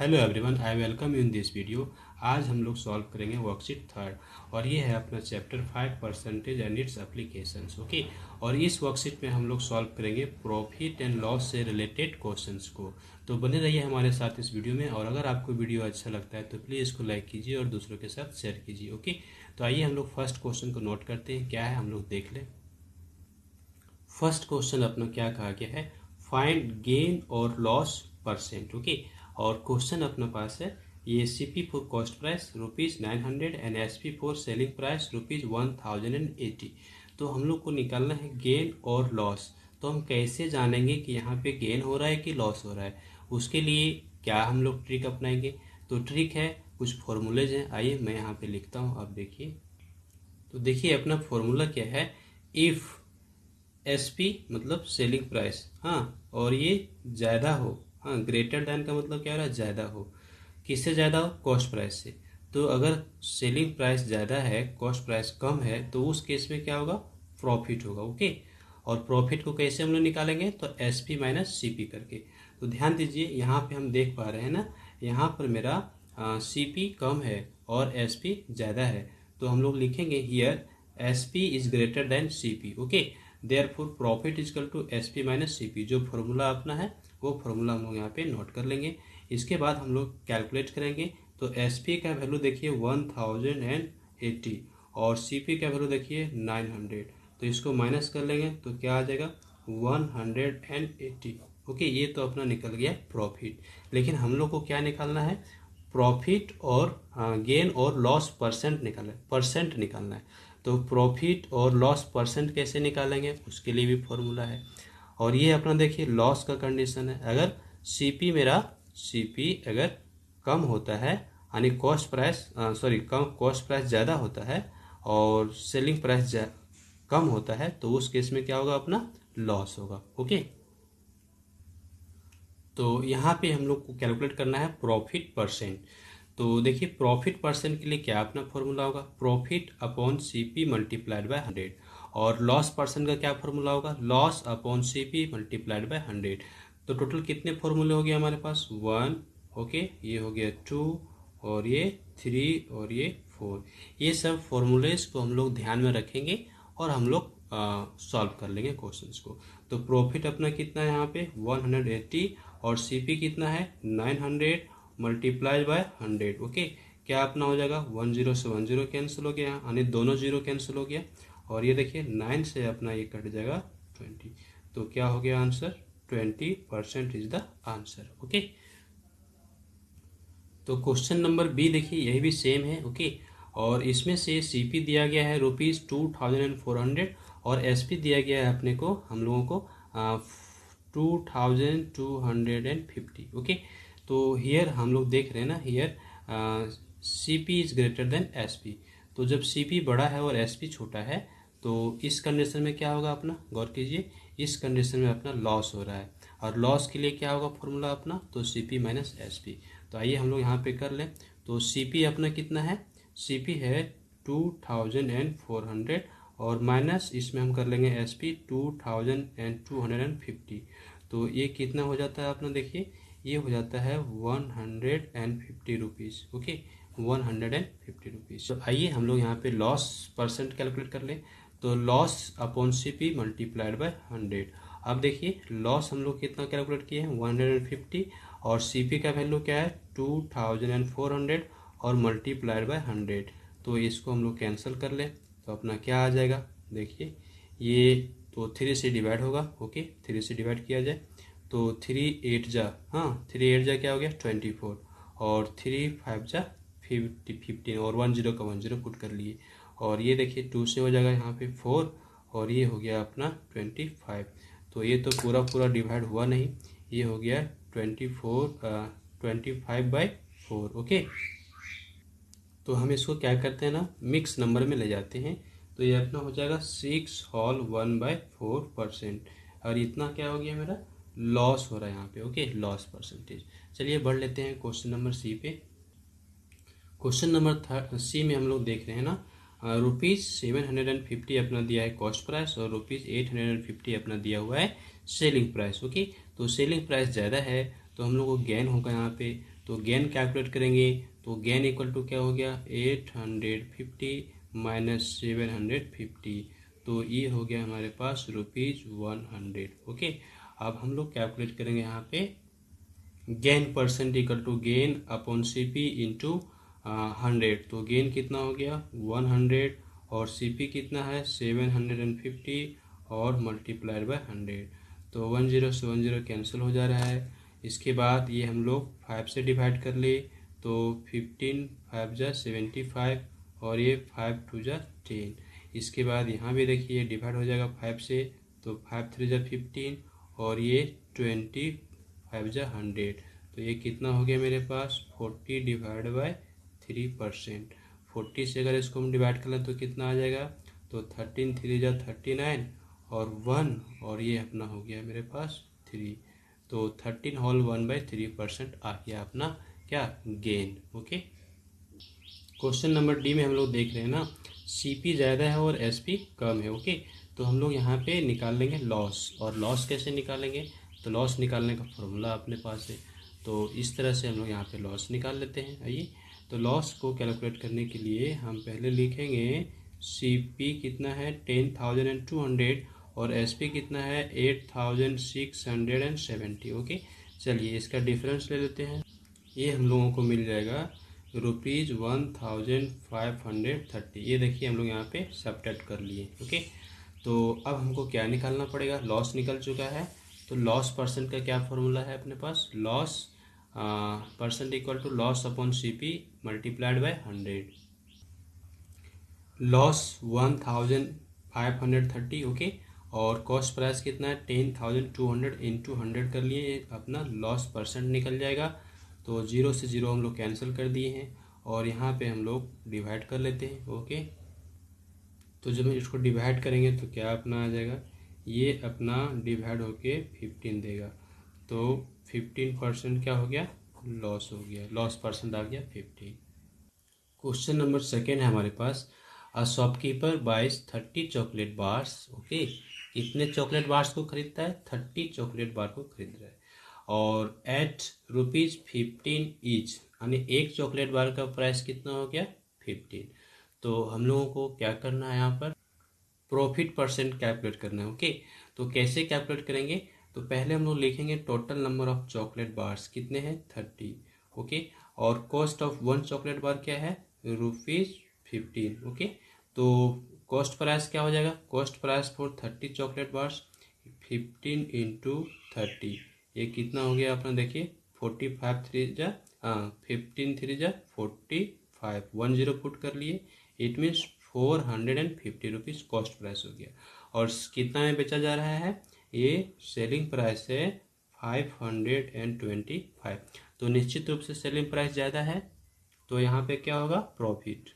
Hello everyone, I welcome you in this video. आज हम लोग सॉल्व करेंगे वर्कशीट थर्ड और ये है अपना chapter 5 percentage and it's applications. Okay, और इस वर्कशीट में हम लोग सॉल्व करेंगे प्रॉफिट एंड लॉस से रिलेटेड क्वेश्चंस को। तो बने रहिए हमारे साथ इस वीडियो में, और अगर आपको वीडियो अच्छा लगता है तो प्लीज़ इसको लाइक कीजिए और दूसरों के साथ शेयर कीजिए। ओके, तो आइए हम लोग फर्स्ट क्वेश्चन को नोट करते हैं। क्या है हम लोग देख लें। फर्स्ट क्वेश्चन अपना क्या कहा गया है, फाइंड गेन और लॉस परसेंट। ओके, और क्वेश्चन अपने पास है ये CP for cost price ₹900 and SP for selling price ₹1080। तो हम लोग को निकालना है गेन और लॉस। तो हम कैसे जानेंगे कि यहाँ पे गेन हो रहा है कि लॉस हो रहा है, उसके लिए क्या हम लोग ट्रिक अपनाएंगे। तो ट्रिक है, कुछ फॉर्मूलेज हैं। आइए मैं यहाँ पे लिखता हूँ, आप देखिए। तो देखिए अपना फॉर्मूला क्या है, इफ़ एसपी मतलब सेलिंग प्राइस, हाँ, और ये ज़्यादा हो, हाँ, ग्रेटर देन का मतलब क्या हो रहा है, ज़्यादा हो। किससे ज़्यादा हो, कॉस्ट प्राइस से। तो अगर सेलिंग प्राइस ज़्यादा है, कॉस्ट प्राइस कम है, तो उस केस में क्या होगा, प्रॉफिट होगा। ओके, और प्रॉफिट को कैसे हम लोग निकालेंगे, तो S P minus C P करके। तो ध्यान दीजिए, यहाँ पे हम देख पा रहे हैं ना, यहाँ पर मेरा सी पी कम है और एस पी ज़्यादा है। तो हम लोग लिखेंगे here S P is greater than C P. Okay, therefore profit equal to S P minus C P. जो फॉर्मूला अपना है वो फॉर्मूला हम लोग यहाँ पे नोट कर लेंगे। इसके बाद हम लोग कैलकुलेट करेंगे। तो एस पी का वैल्यू देखिए 1080 और सी पी का वैल्यू देखिए 900। तो इसको माइनस कर लेंगे तो क्या आ जाएगा, 180। ओके, ये तो अपना निकल गया प्रॉफिट। लेकिन हम लोग को क्या निकालना है, प्रॉफिट और गेन और लॉस परसेंट निकालना है। तो प्रॉफिट और लॉस परसेंट कैसे निकालेंगे, उसके लिए भी फॉर्मूला है। और ये अपना देखिए लॉस का कंडीशन है, अगर सीपी अगर कम होता है, यानी कॉस्ट प्राइस ज़्यादा होता है और सेलिंग प्राइस कम होता है, तो उस केस में क्या होगा, अपना लॉस होगा। ओके, तो यहाँ पे हम लोग को कैलकुलेट करना है प्रॉफिट परसेंट। तो देखिए प्रॉफिट परसेंट के लिए क्या अपना फॉर्मूला होगा, profit upon CP multiplied by 100। और लॉस परसेंट का क्या फॉर्मूला होगा, loss upon CP multiplied by 100। तो टोटल कितने फॉर्मूले हो गए हमारे पास, 1, ओके, ये हो गया 2 और ये 3 और ये 4। ये सब फॉर्मूलेज को हम लोग ध्यान में रखेंगे और हम लोग सॉल्व कर लेंगे क्वेश्चंस को। तो प्रॉफिट अपना कितना है यहाँ पे 180 और सीपी कितना है 900 मल्टीप्लाई बाय 100। ओके, क्या अपना हो जाएगा, 10 से 10 कैंसिल हो गया, यानी दोनों जीरो कैंसिल हो गया। और ये देखिए 9 से अपना ये कट जाएगा 20। तो क्या हो गया answer, 20% is the answer. Okay, तो क्वेश्चन नंबर बी देखिए, यही भी सेम है। ओके, और इसमें से सीपी दिया गया है ₹2400 और एसपी दिया गया है अपने को, हम लोगों को 2250। ओके, तो हियर हम लोग देख रहे हैं ना, here CP is greater then SP. तो जब सीपी बड़ा है और एसपी छोटा है, तो इस कंडीशन में क्या होगा, अपना गौर कीजिए, इस कंडीशन में अपना लॉस हो रहा है। और लॉस के लिए क्या होगा फॉर्मूला अपना, तो सीपी माइनस एसपी। तो आइए हम लोग यहाँ पे कर लें। तो सीपी अपना कितना है, सीपी है 2400 और माइनस इसमें हम कर लेंगे एसपी 2250। तो ये कितना हो जाता है अपना, देखिए ये हो जाता है 150 रुपीज़। Okay, 150 rupees. तो आइए हम लोग यहाँ पे लॉस परसेंट कैलकुलेट कर लें। तो loss upon CP multiplied by 100। अब देखिए लॉस हम लोग कितना कैलकुलेट किए हैं 150 और सीपी का वैल्यू क्या है 2400 और मल्टीप्लाइड बाय 100। तो इसको हम लोग कैंसिल कर लें तो अपना क्या आ जाएगा, देखिए ये तो 3 से डिवाइड होगा। ओके, 3 से डिवाइड किया जाए तो 3 8 जा, हाँ 3 8 जा क्या हो गया 24 और 3 5 जा 15 और 10 का 10 पुट कर लिए। और ये देखिए 2 से हो जाएगा यहाँ पे 4 और ये हो गया अपना 25। तो ये तो पूरा पूरा डिवाइड हुआ नहीं, ये हो गया 25/4। ओके, तो हम इसको क्या करते हैं ना, मिक्स नंबर में ले जाते हैं। तो ये अपना हो जाएगा 6 होल 1/4%। और इतना क्या हो गया, मेरा लॉस हो रहा है यहाँ पे। Okay, loss percentage. चलिए बढ़ लेते हैं क्वेश्चन नंबर सी पे। क्वेश्चन नंबर सी में हम लोग देख रहे हैं ना, ₹750 अपना दिया है कॉस्ट प्राइस और ₹850 अपना दिया हुआ है सेलिंग प्राइस। ओके, तो सेलिंग प्राइस ज़्यादा है तो हम लोग को गेन होगा यहाँ पे तो गेन कैलकुलेट करेंगे तो गेन इक्वल टू क्या हो गया 850 माइनस 750, तो ये हो गया हमारे पास ₹100। ओके, अब हम लोग कैलकुलेट करेंगे यहाँ पे gain percent equal to gain upon CP into 100। तो गेन कितना हो गया 100 और सीपी कितना है 750 और मल्टीप्लाइड बाय 100। तो 10 से 10 कैंसिल हो जा रहा है। इसके बाद ये हम लोग 5 से डिवाइड कर ले तो 15 5 जा 75 और ये 5 2 जा 10। इसके बाद यहाँ भी देखिए डिवाइड हो जाएगा 5 से, तो 5 3 जा 15 और ये 20 5 जा 100। तो ये कितना हो गया मेरे पास 40 डिवाइड बाय 3%। 40 से अगर इसको हम डिवाइड कर लें तो कितना आ जाएगा, तो 13 3 जा 39 और 1 और ये अपना हो गया मेरे पास 3। तो 13 होल 1/3% आ गया अपना क्या gain. Okay, question number D में हम लोग देख रहे हैं ना सीपी ज़्यादा है और एसपी कम है। ओके, तो हम लोग यहाँ पे निकाल लेंगे लॉस। और लॉस कैसे निकालेंगे, तो लॉस निकालने का फॉर्मूला अपने पास है, तो इस तरह से हम लोग यहाँ पे लॉस निकाल लेते हैं। आइए, तो लॉस को कैलकुलेट करने के लिए हम पहले लिखेंगे सीपी कितना है 10,200 और एसपी कितना है 8,670। ओके, चलिए इसका डिफरेंस ले लेते हैं। ये हम लोगों को मिल जाएगा ₹1530। ये देखिए हम लोग यहाँ पे सब्ट्रैक्ट कर लिए। ओके, तो अब हमको क्या निकालना पड़ेगा, लॉस निकल चुका है। तो लॉस परसेंट का क्या फॉर्मूला है अपने पास, loss percent equal to loss upon CP multiplied by 100। Loss 1530। Okay, और कॉस्ट प्राइस कितना है 10,200 इंटू 100 कर लिए, अपना लॉस परसेंट निकल जाएगा। तो 0 से 0 हम लोग कैंसिल कर दिए हैं और यहाँ पे हम लोग डिवाइड कर लेते हैं। ओके, तो जब हम इसको डिवाइड करेंगे तो क्या अपना आ जाएगा, ये अपना डिवाइड होके 15 देगा। तो 15% क्या हो गया लॉस हो गया, लॉस परसेंट आ गया 15। क्वेश्चन नंबर सेकेंड है हमारे पास, a shopkeeper buys 30 chocolate bars. Okay, कितने चॉकलेट बार्स को खरीदता है 30 चॉकलेट बार को खरीद रहा है और एट ₹15 ईच, यानी एक चॉकलेट बार का प्राइस कितना हो गया 15। तो हम लोगों को क्या करना है यहाँ पर प्रॉफिट परसेंट कैलकुलेट करना है। ओके, तो कैसे कैलकुलेट करेंगे, तो पहले हम लोग लिखेंगे total number of chocolate bars कितने हैं 30। ओके, और cost of one chocolate bar क्या है ₹15। ओके, तो कॉस्ट प्राइस क्या हो जाएगा, cost price for 30 chocolate bars 15 into 30, ये कितना हो गया अपना देखिए 45 3 जा 15 3 जा 45, 10 पुट कर लिए, इट मीन्स ₹450 कॉस्ट प्राइस हो गया। और कितना में बेचा जा रहा है, ये सेलिंग प्राइस है 525। तो निश्चित रूप से सेलिंग प्राइस ज़्यादा है, तो यहाँ पे क्या होगा प्रॉफिट।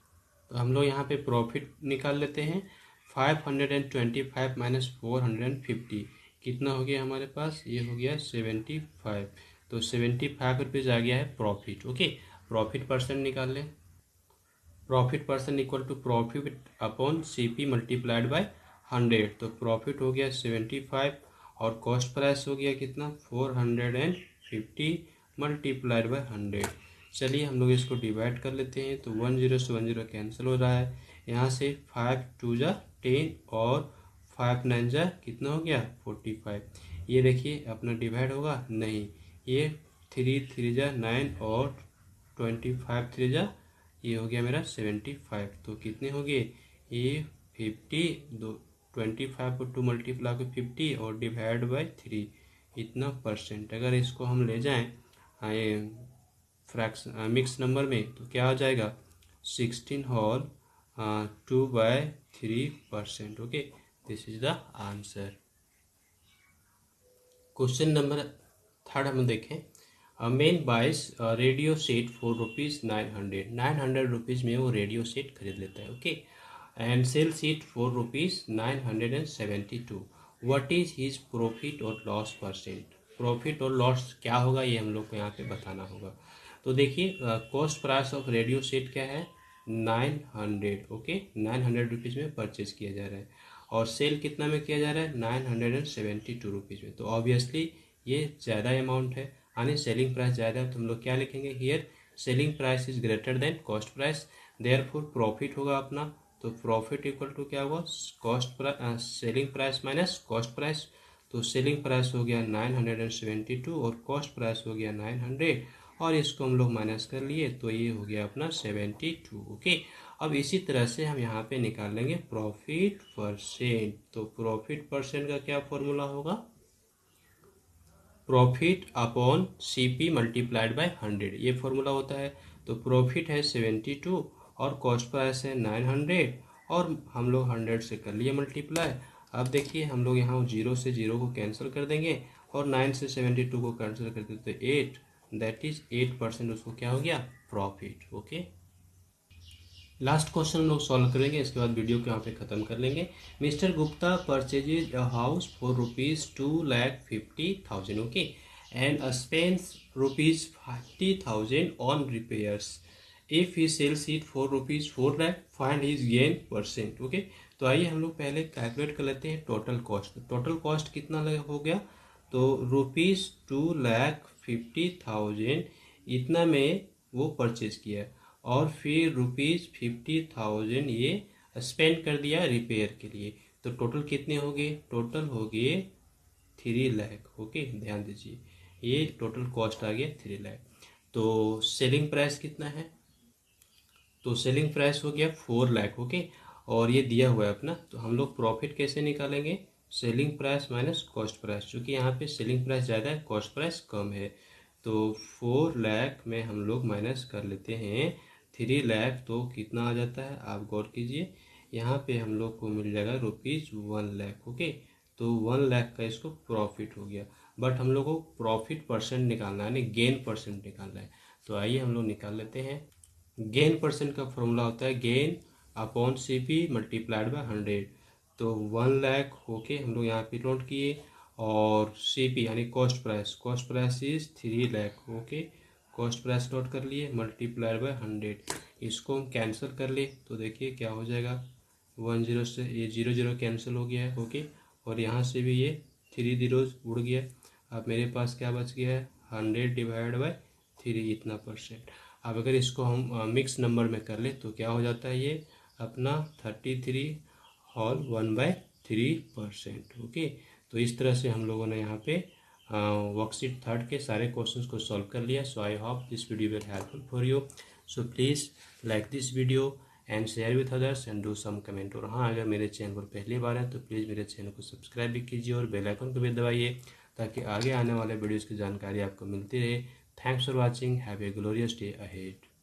तो हम लोग यहाँ पे प्रॉफिट निकाल लेते हैं 525 माइनस 450 कितना हो गया हमारे पास, ये हो गया 75। तो 75 रुपीज़ आ गया है प्रॉफिट। ओके, प्रॉफिट परसेंट निकाल लें, profit percent equal to profit upon CP multiplied by 100। तो प्रॉफिट हो गया 75 और कॉस्ट प्राइस हो गया कितना 450 मल्टीप्लाइड बाय 100। चलिए हम लोग इसको डिवाइड कर लेते हैं, तो 10 से 10 कैंसिल हो रहा है, यहाँ से 5 2 जा 10 और 5 9 जा कितना हो गया 45। ये देखिए अपना डिवाइड होगा नहीं, ये 3 3 जा 9 और 25 3 जा ये हो गया मेरा 75। तो कितने हो गए ये 50, 25 को 2 मल्टीप्लाई को 50 और डिवाइड बाय 3 इतना परसेंट। अगर इसको हम ले जाएं फ्रैक्शन मिक्स नंबर में तो क्या हो जाएगा 16 whole 2/3%। Okay, this is the answer. Question number third हम देखें, मेन बाइस रेडियो सेट फॉर ₹900। 900 रुपीज़ में वो रेडियो सेट खरीद लेता है। Okay, and sell set for ₹972। What is his profit और लॉस परसेंट। प्रॉफिट और लॉस क्या होगा ये हम लोग को यहाँ पे बताना होगा। तो देखिए cost price of radio set क्या है 900। ओके, 900 रुपीज़ में परचेज किया जा रहा है और सेल कितना में किया जा रहा है 972 रुपीज़ में। तो ऑब्वियसली ये ज़्यादा अमाउंट है, यानी सेलिंग प्राइस ज़्यादा है तो हम लोग क्या लिखेंगे, here selling price is greater then cost price, therefore profit होगा अपना, तो प्रॉफिट इक्वल टू क्या होगा, cost price selling price minus cost price. तो सेलिंग प्राइस हो गया 972 और कॉस्ट प्राइस हो गया 900 और इसको हम लोग माइनस कर लिए तो ये हो गया अपना 72। ओके, अब इसी तरह से हम यहाँ पे निकाल लेंगे प्रॉफिट परसेंट। तो प्रॉफिट परसेंट का क्या फॉर्मूला होगा, profit upon CP multiplied by 100, ये फॉर्मूला होता है। तो प्रॉफिट है 72 और कॉस्ट प्राइस है 900 और हम लोग 100 से कर लिए मल्टीप्लाई। अब देखिए हम लोग यहाँ 0 से 0 को कैंसिल कर देंगे और 9 से 72 को कैंसिल कर देते तो 8, दैट इज 8% उसको क्या हो गया, प्रॉफिट। ओके, लास्ट क्वेश्चन हम लोग सॉल्व करेंगे, इसके बाद वीडियो को यहाँ पे ख़त्म कर लेंगे। Mister Gupta purchases a house for ₹2,50,000, okay, and spends ₹50,000 on repairs. If he sells it for ₹4,00,000 find his gain percent. Okay, तो आइए हम लोग पहले कैलकुलेट कर लेते हैं टोटल कॉस्ट। टोटल कॉस्ट कितना हो गया, तो ₹2,50,000 इतना में वो परचेज किया और फिर ₹50,000 ये स्पेंड कर दिया रिपेयर के लिए। तो टोटल कितने हो गए, टोटल हो गए 3,00,000। ओके, ध्यान दीजिए ये टोटल कॉस्ट आ गया 3,00,000। तो सेलिंग प्राइस कितना है, तो सेलिंग प्राइस हो गया 4,00,000। ओके, और ये दिया हुआ है अपना, तो हम लोग प्रॉफिट कैसे निकालेंगे, selling price minus cost price, क्योंकि यहाँ पे सेलिंग प्राइस ज़्यादा है कॉस्ट प्राइस कम है। तो 4,00,000 में हम लोग माइनस कर लेते हैं 3,00,000, तो कितना आ जाता है आप गौर कीजिए, यहाँ पे हम लोग को मिल जाएगा ₹1,00,000। ओके, तो 1,00,000 का इसको प्रॉफिट हो गया, बट हम लोग को प्रॉफिट परसेंट निकालना है, यानी गेन परसेंट निकालना है। तो आइए हम लोग निकाल लेते हैं। गेन परसेंट का फॉर्मूला होता है gain upon CP multiplied by 100। तो 1,00,000 होके हम लोग यहाँ पे नोट किए और सीपी यानी cost price is 3,00,000। Okay, cost price note कर लिए मल्टीप्लाइड बाय 100, इसको हम कैंसिल कर ले तो देखिए क्या हो जाएगा, 10 से ये 0 कैंसिल हो गया है। ओके, और यहाँ से भी ये 3 जीरोज उड़ गया। अब मेरे पास क्या बच गया है, 100 डिवाइड बाय 3 इतना परसेंट। अब अगर इसको हम मिक्स नंबर में कर ले तो क्या हो जाता है, ये अपना 33 होल 1/3%। ओके, तो इस तरह से हम लोगों ने यहाँ पे वर्कशीट 3 के सारे क्वेश्चंस को सॉल्व कर लिया। So I hope this video will helpful for you. So please like this video and share with others and do some comment. और हाँ, अगर मेरे चैनल पर पहली बार है तो प्लीज़ मेरे चैनल को सब्सक्राइब भी कीजिए और बेल आइकन को भी दबाइए ताकि आगे आने वाले वीडियोज़ की जानकारी आपको मिलती रहे। Thanks for watching. Have a glorious day ahead.